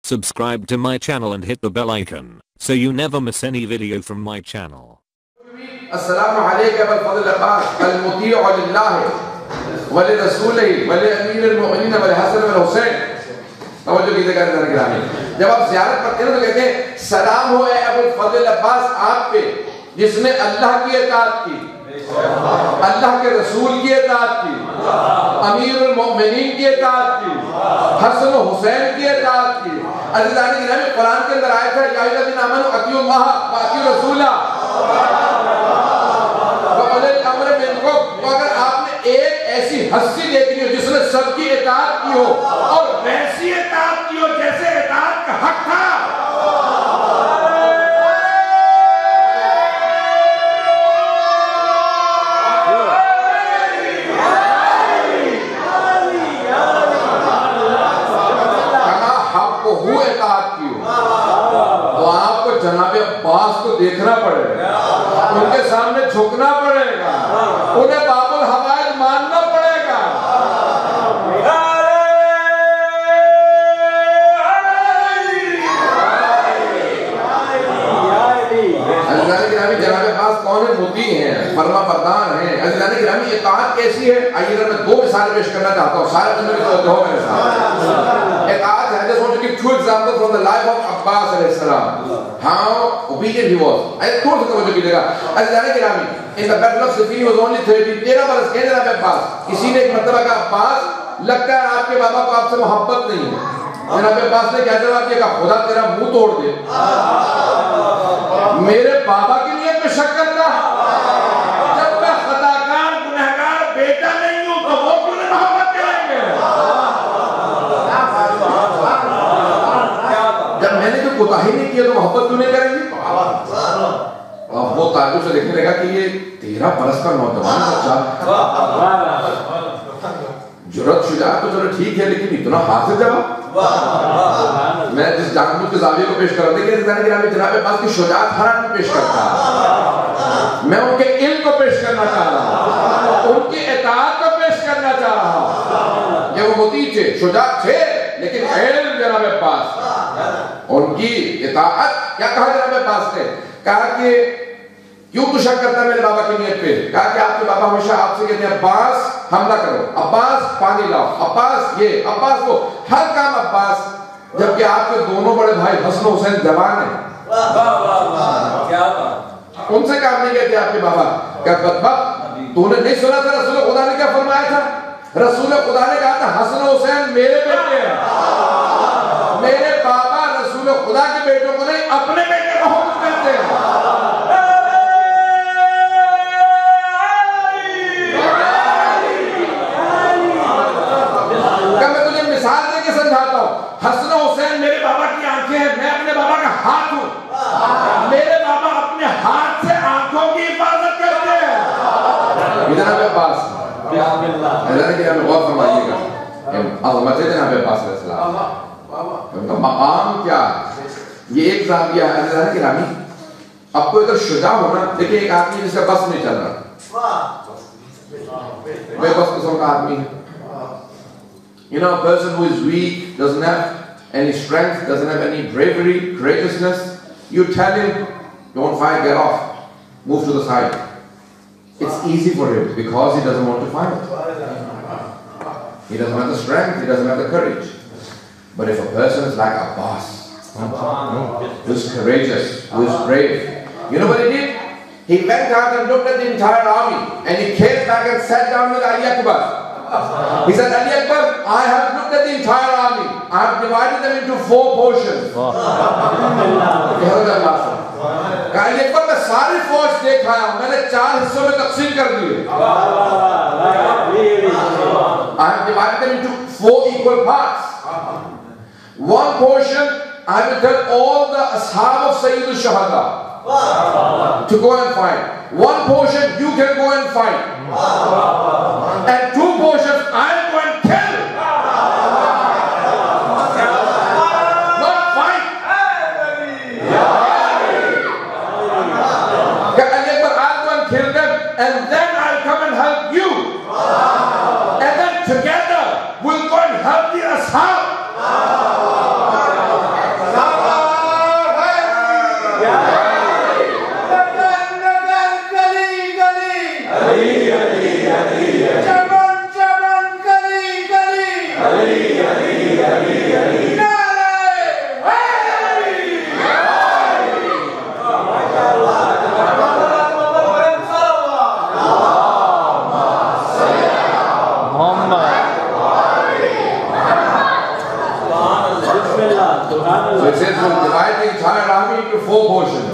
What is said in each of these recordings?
Subscribe to my channel and hit the bell icon so you never miss any video from my channel. السلام علیکم بالفضل العباس المطیع للہ ولرسولہ ولامیر المؤمنین ولحسن والحسین. توجہ کیجئے گا اندر گرامی. جب آپ زیارت پڑھتے ہیں تو کہتے ہیں سلام ہو اے ابو الفضل العباس آپ پہ جس نے اللہ کی اطاعت کی, اللہ کے رسول کی اطاعت کی, امیر المؤمنین کی اطاعت کی, حسن و حسین کی اطاعت کی. عزیزان گرامی قرآن کے اندر آیت ہے یا ایھا الذین آمنوا اطیعوا اللہ واطیعوا الرسول. تو اگر آپ نے ایک ایسی ہستی دیکھنی ہو جس نے سب کی اطاعت کی ہو اور ویسی اطاعت کی ہو جیسے اطاعت کا حق تھا, تو آپ کو جناب عباس کو دیکھنا پڑے گا, ان کے سامنے جھکنا پڑے گا, انہیں باب الحوائج ماننا پڑے گا. عزیزان گرامی جناب عباس کون ہیں؟ مطیع ہیں, فرما بردار ہیں. عزیزان گرامی اطاعت کیسی ہے؟ آئیے میں دو مثال پیش کرنا چاہتا ہوں, سارے بندے میں تو ہو میرے ساتھ. اطاعت ہے, I just want to give two examples from the life of Abbas alayhi salam. How obedient he was. تھوڑا سا توجہ کیجئے گا. عزیزان گرامی in the battle of Siffin he was only 13 برس کے جناب عباس. کسی نے ایک مرتبہ کہا عباس لگتا ہے آپ کے بابا کو آپ سے محبت نہیں ہے. جناب عباس نے کیا جواب دیا؟ کہا خدا تیرا منہ توڑ دے, میرے بابا کی نیت میں شک کرتا, جب میں خطاکار گنہگار بیٹا نہیں ہوں تو وہ کیوں محبت کریں گے؟ جب میں نے کوئی کوتاہی نہیں کیا تو محبت کیوں نہیں کریں گے؟ اب وہ تعجب سے دیکھنے لگا کہ یہ 13 برس کا نوجوان بچہ, جرأت شجاعت تو چلو ٹھیک ہے لیکن اتنا حاضر جواب. میں جس جانبوجھ کے زاویے کو پیش کر رہا ہوں کہ جناب عباس کی شجاعت ہر آدمی پیش کرتا ہے, میں ان کے علم کو پیش کرنا چاہ رہا ہوں, ان کی اطاعت کو پیش کرنا چاہ رہا ہوں. یہ وہ مطیع تھے, شجاعت تھے, لیکن علم جناب عباس ان کی اطاعت. کیا کہا جناب عباس نے؟ کہا کہ کیوں تو شک کرتا ہے میرے بابا کی نیت پہ؟ کہا کہ آپ کے بابا ہمیشہ آپ سے کہتے ہیں عباس حملہ کرو, عباس پانی لاؤ, عباس یہ, عباس وہ, ہر کام عباس, جبکہ آپ کے دونوں بڑے بھائی حسن و حسین جوان ہیں. ان سے کام نہیں کہتے آپ کے بابا. کہ بدبخت تو نے نہیں سنا تھا رسول خدا نے کیا فرمایا تھا؟ رسول خدا نے کہا تھا حسن و حسین میرے بیٹے ہیں. میرے بابا رسول خدا کے بیٹوں کو نہیں اپنے بیٹے کو حکم کرتے ہیں. حسن و حسین میرے بابا کی آنکھیں ہیں, میں اپنے بابا کا ہاتھ ہوں. میرے بابا اپنے ہاتھ سے آنکھوں کی حفاظت کرتے ہیں. جناب عباس اللہ کے ہمیں غور فرمائیے گا عظمت جناب عباس علیہ السلام, ان کا مقام کیا ہے. یہ ایک زاویہ ہے. عزیزان گرامی اب کوئی اگر شجاع ہونا, دیکھیں ایک آدمی جس کا بس نہیں چل رہا, بے بس قسم کا آدمی ہے. You know, a person who is weak, doesn't have any strength, doesn't have any bravery, courageousness, you tell him, don't fight, get off, move to the side. It's easy for him because he doesn't want to fight. He doesn't have the strength, he doesn't have the courage. But if a person is like Abbas, who is courageous, who is brave, you know what he did? He went out and looked at the entire army and he came back and sat down with Ali Akbar. He said, Ali Akbar, I have looked at the entire army. I have divided them into 4 portions. Ali Akbar, میں ساری فوج دیکھ آیا ہوں, میں نے 4 حصوں میں تقسیم کر دیے. I have divided them into 4 equal parts. 1 portion I will tell all the ashab of Sayyid al-Shahada to go and fight. 1 portion you can go and fight. And 2 portions I am going to kill. Not fight. I'll go and kill them and then I'll come and help you. And then together we'll go and help the ashab. So it says we'll divide the entire army into 4 portions.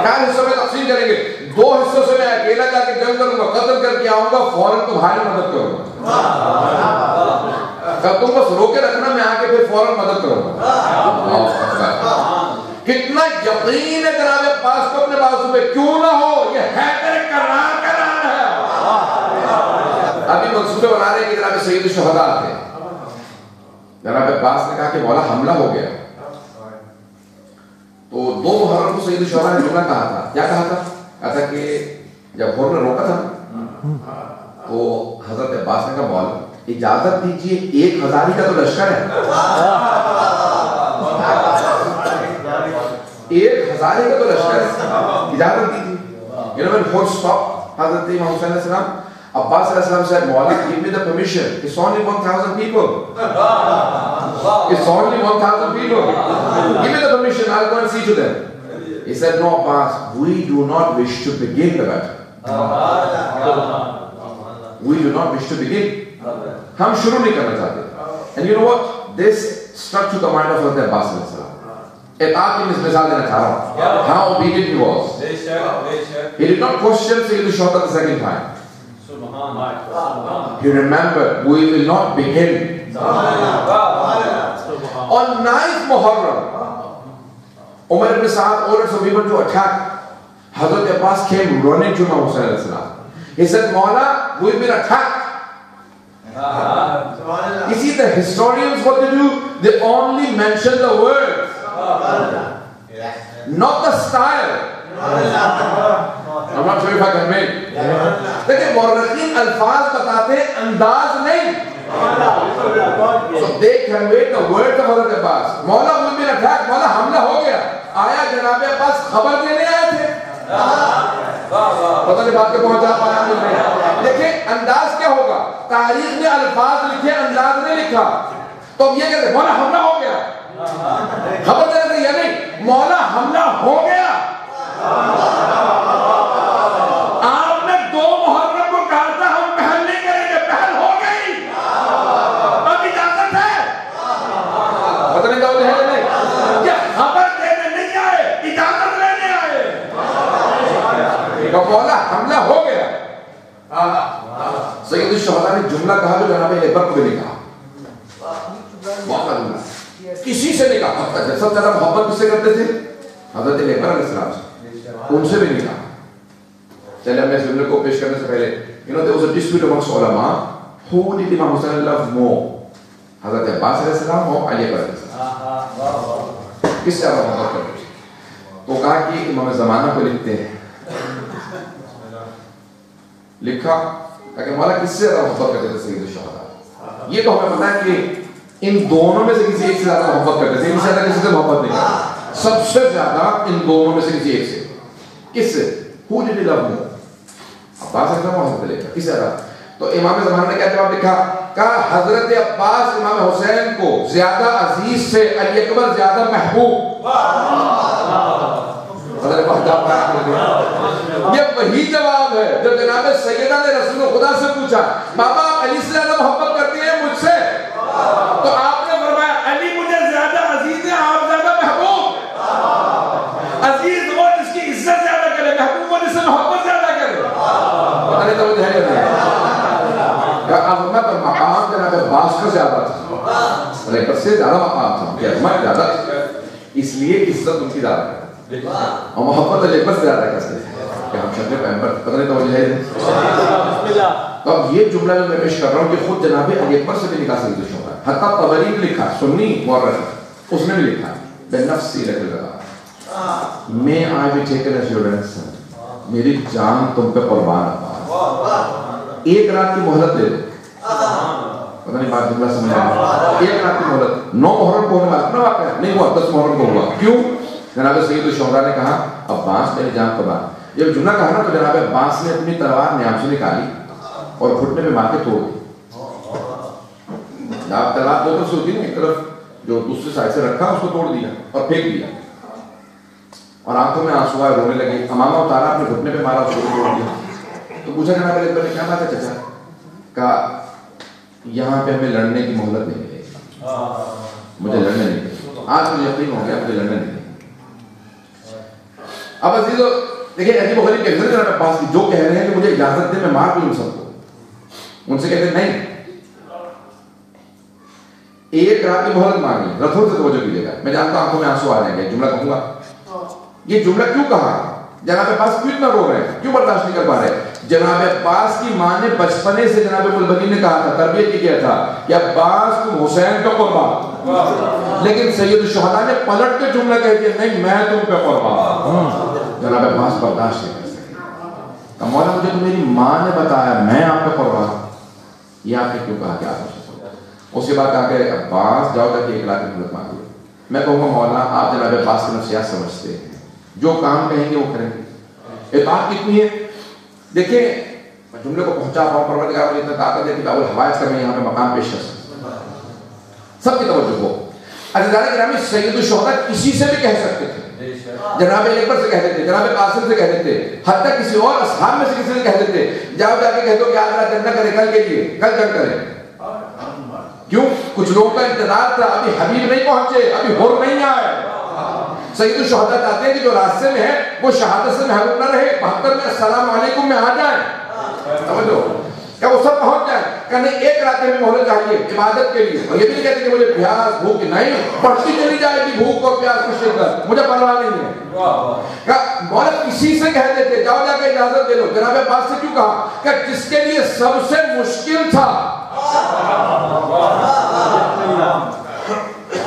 4 حصوں میں تقسیم کریں گے. 2 حصوں سے میں اکیلا جا کے جنگ کروں گا, قتل کر کے آؤں گا, فوراً تمہاری مدد کروں گا. تم بس روکے رکھنا, میں آ کے پھر فوراً مدد کروں گا. کتنا یقین ہے جناب عباس کو اپنے بازو پہ, کیوں نہ ہو, یہ حیدر کرار کا نام ہے. ابھی منصوبے بنا رہے ہیں کہ جناب سید الشہداء تھے. جناب عباس نے کہا کہ مولا حملہ ہو گیا. تو 2 محرم کو سید الشہداء نے جملہ کہا تھا. کیا کہا تھا؟ کہا تھا کہ جب ہور نے روکا تھا تو حضرت عباس نے کہا مولا اجازت دیجیے, 1000 کا تو لشکر ہے, 1000 کا تو لشکر ہے, اجازت دیجیے. You know when Hor stopped, Hazrat Imam Hussain alayhi salam, Abbas alayhi salam said, Mawla, give me the permission. It's only 1,000 people. It's only 1,000 people. Give me the permission, I'll go and see to them. He said, no Abbas, we do not wish to begin the battle. We do not wish to begin. ہم شروع نہیں کرنا چاہتے. And you know what? This struck to the mind of Hazrat Abbas alayhi salam. اطاعت کی مثال دینا چاہ رہا ہوں. How obedient he was. He did not question Sayyid al-Shuhada the second time. He remembered, we will not begin. On 9th Muharram, Umar ibn Sa'ad ordered some people to attack. Hazrat Abbas came running to Imam Hussain alayhi salam. He said, Mawla, we've been attacked. You see, the historians, what they do, they only mention the words, not the style. I'm not sure if I can make. لیکن مورخین الفاظ بتاتے ہیں, انداز نہیں. So they conveyed the words of Hazrat Abbas. مولا we've been attacked, مولا حملہ ہو گیا. آیا جناب عباس خبر دینے آئے تھے. پتہ نہیں بات کے پہنچا پایا نہیں. دیکھیں انداز کیا ہوگا, تاریخ نے الفاظ لکھے, انداز نہیں لکھا. تو اب یہ کہتے ہیں مولا حملہ ہو گیا, خبر دینے سے یہ نہیں, مولا حملہ ہو گیا. آپ نے 2 محرم کو کہا تھا ہم پہل نہیں کریں گے, پہل ہو گئی, اب اجازت ہے. پتہ نہیں کہا ہے نہیں, یہ خبر دینے نہیں آئے, اجازت لینے آئے. مولا حملہ ہو گیا. سید الشہداء نے جملہ کہا جو جناب عبر کو بھی نہیں کہا. موقع جملہ کسی سے نہیں کہا. سب زیادہ محبت کس سے کرتے تھے؟ حضرت عبر علیہ السلام سے, ان سے بھی نہیں کہا. چلے ہم اس جملے کو پیش کرنے سے پہلے, there was a dispute amongst ulama, who did Imam Hussain love more, حضرت عباس علیہ السلام اور علی علیہ السلام, کس سے آپ محبت کرتے ہیں؟ تو کہا کہ امام زمانہ کو لکھتے ہیں. لکھا کہ مولا کس سے زیادہ محبت کرتے تھے سید الشہداء. یہ تو ہمیں پتا ہے کہ ان دونوں میں سے کسی ایک سے زیادہ محبت کرتے تھے, ان سے زیادہ کسی سے محبت نہیں کرتے. سب سے زیادہ ان دونوں میں سے کسی ایک سے. کس سے؟ who did he love more? عباس علیہ السلام محبت لے کر کس سے زیادہ. تو امام زمانہ نے کیا جواب لکھا, کہا حضرت عباس امام حسین کو زیادہ عزیز سے علی اکبر زیادہ محبوب. یہ وہی جواب ہے جو جناب سیدہ نے رسول خدا سے پوچھا, بابا آپ علی سے زیادہ محبت کرتی ہیں مجھ سے؟ تو آپ نے فرمایا علی مجھے زیادہ عزیز ہے, آپ زیادہ محبوب. عزیز وہ جس کی عزت زیادہ کرے, محبوب وہ جس سے محبت زیادہ کرے. پتہ نہیں تو مجھے ہے عظمت اور مقام جناب عباس کا زیادہ تھا, علی سے زیادہ مقام تھا, کہ عظمت زیادہ, اس لیے عزت ان کی زیادہ ہے اور محبت علی اکبر سے زیادہ کرتے ہیں کہ ہم شکل پیغمبر. پتہ نہیں تو مجھے ہے. تو اب یہ جملہ جو میں پیش کر رہا ہوں کہ خود جناب علی اکبر سے بھی نکاح سید الشہداء, حتیٰ طبری نے لکھا, سنی مورخ, اس نے بھی لکھا بنفسی لک لگا, میں آئی بھی ٹیکن ایز یور رینسم, میری جان تم پہ قربان عباس, 1 رات کی مہلت دے دو. پتہ نہیں بات جملہ سمجھ آیا, 1 رات کی مہلت. 9 محرم کو ہونے والا اپنا واقعہ نہیں ہوا, 10 محرم کو ہوا. کیوں؟ جناب سید الشہداء نے کہا عباس میری جان قربان. جب جملہ کہا نا تو جناب عباس نے اپنی تلوار نیام سے نکالی اور گھٹنے پہ مار کے توڑ دی. جب تلوار 2 طرف سے ہوتی نا, ایک طرف جو دوسری سائڈ سے رکھا اس کو توڑ دیا اور پھینک دیا, اور آنکھوں میں آنسو آئے, رونے لگے. امامہ اتارا, اپنے گھٹنے پہ مارا, اس کو توڑ دیا. تو پوچھا جناب علی اکبر نے کیا بات ہے چچا؟ کہا یہاں پہ ہمیں لڑنے کی مہلت نہیں ملے گی, مجھے لڑنے نہیں ملے گی. آج مجھے یقین ہو گیا مجھے لڑنے نہیں. اب عزیزو دیکھیں عجیب و غریب کے حضرت جناب عباس کی جو کہہ رہے ہیں کہ مجھے اجازت دے میں مار دوں سب کو, ان سے کہتے ہیں نہیں, ایک رات کی مہلت مانگی. رتھوں سے توجہ کیجیے گا, میں جانتا ہوں آنکھوں میں آنسو آ جائیں گے, جملہ کہوں گا. یہ جملہ کیوں کہا؟ جناب عباس کیوں اتنا رو رہے ہیں, کیوں برداشت نہیں کر پا رہے؟ جناب عباس کی ماں نے بچپنے سے جناب البنی نے کہا تھا, تربیت کیا تھا کہ عباس تم حسین پہ قربان, لیکن سید الشہداء نے پلٹ کے جملہ کہہ دیا نہیں میں تم پہ قربان. جناب عباس برداشت نہیں کر سکے. کہ مولا مجھے تو میری ماں نے بتایا میں آپ پہ قربان, یہ آپ نے کیوں کہا کہ آپ اس کے بعد کہا کہ عباس جاؤ تک 1 لاکھ کی مدد مانگو. میں کہوں گا مولا آپ جناب عباس کی نفسیات سمجھتے ہیں, جو کام کہیں گے وہ کریں گے. اطاعت کتنی ہے دیکھیں, میں جملے کو پہنچا پاؤں, پروردگار مجھے اتنا طاقت ہے کہ باب الحوائج کا میں یہاں پہ مقام پیش کر سکتا ہوں, سب کی توجہ ہو. عزیزان گرامی سید الشہداء کسی سے بھی کہہ سکتے تھے, جناب علی اکبر سے کہہ دیتے, جناب قاسم سے کہہ دیتے, حتیٰ کسی اور اصحاب میں سے کسی سے کہہ دیتے جاؤ جا کے کہہ دو کہ آج رات جنگ نہ کرے, کل کے لیے کل جنگ کرے. کیوں؟ کچھ لوگوں کا انتظار تھا, ابھی حبیب نہیں پہنچے, ابھی حر نہیں آئے. سید الشہداء چاہتے ہیں کہ جو راستے میں ہے وہ شہادت سے محروم نہ رہے, 72 میں السلام علیکم میں آ جائیں. سمجھو کہ وہ سب پہنچ جائیں. کہ نہیں 1 رات میں مہلت چاہیے عبادت کے لیے, اور یہ بھی نہیں کہتے کہ مجھے پیاس بھوک نہیں, بڑھتی چلی جائے گی بھوک اور پیاس کی شدت, مجھے پرواہ نہیں ہے. مولا کسی سے کہہ دیتے جاؤ جا کے اجازت دے لو. جناب عباس سے کیوں کہا کہ جس کے لیے سب سے مشکل تھا,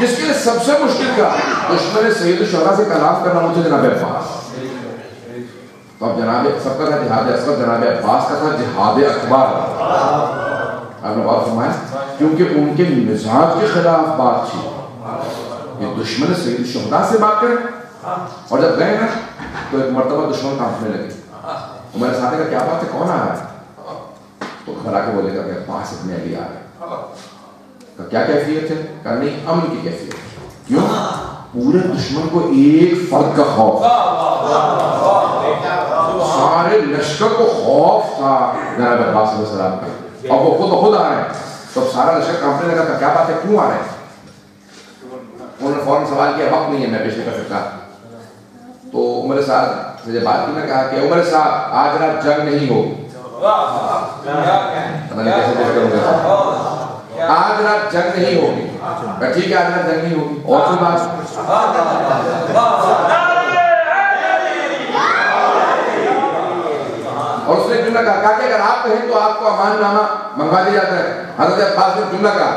جس کے لیے سب سے مشکل تھا دشمن سید الشہداء سے کلام کرنا مجھے جناب عباس. تو اب جناب سب کا تھا جہاد اصغر, جناب عباس کا تھا جہاد اکبر. آپ نے بات فرمایا کیونکہ ان کے مزاج کے خلاف بات تھی. یہ دشمن سید الشہداء سے بات کریں, اور جب گئے نا تو ایک مرتبہ دشمن کانپنے لگے. میرے ساتھ کا کیا بات ہے, کون آ رہا ہے؟ تو گھر آ کے بولے گا کہ عباس ابن علی آ رہے. کیا کیفیت ہے؟ کہ نہیں امن کی کیفیت ہے. کیوں؟ پورے دشمن کو ایک فرد کا خوف, سارے لشکر کو خوف تھا جناب عباس علیہ السلام کا, اور وہ خود آ رہے ہیں. تو سارا لشکر کانپنے لگا, کیا بات ہے, کیوں آ رہے ہیں؟ انہوں نے فوراً سوال کیا, وقت نہیں ہے میں پیش نہیں کر سکتا. تو عمر صاحب سے جب بات کی نا, کہا کہ عمر صاحب آج رات جنگ نہیں ہوگی. پتہ نہیں کیسے پیش کروں گا, آج رات جنگ نہیں ہوگی. ٹھیک ہے آج رات جنگ نہیں ہوگی, اور کوئی بات. اور اس نے جملہ کہا کہ اگر آپ کہیں تو آپ کو امان نامہ منگوا دیا جاتا ہے. حضرت عباس نے جملہ کہا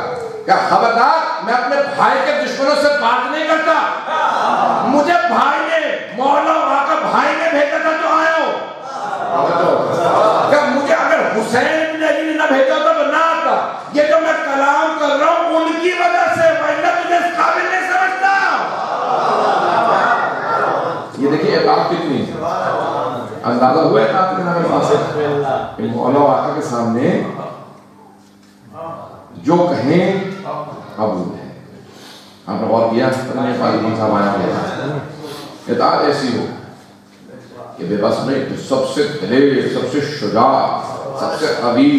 کہ خبردار میں اپنے بھائی کے دشمنوں سے بات نہیں کرتا, مجھے بھائی نے مولا آقا بھائی نے بھیجا تھا تو آیا ہو. کہ مجھے اگر حسین بن علی نے نہ بھیجا تھا تو نہ آتا. یہ جو میں کلام کر رہا ہوں ان کی وجہ سے, ورنہ تجھے اس قابل نہیں سمجھتا. یہ دیکھیے اطاعت کتنی اندازہ ہوا ہے اطاعت کے نام سے. مولا آقا کے سامنے جو کہیں قبول ہے. آپ نے غور کیا فاطمہ صاحب آیا ہے, اطاعت ایسی ہو کہ بے بس نہیں, تو سب سے دلیر, سب سے شجاع, سب سے قوی,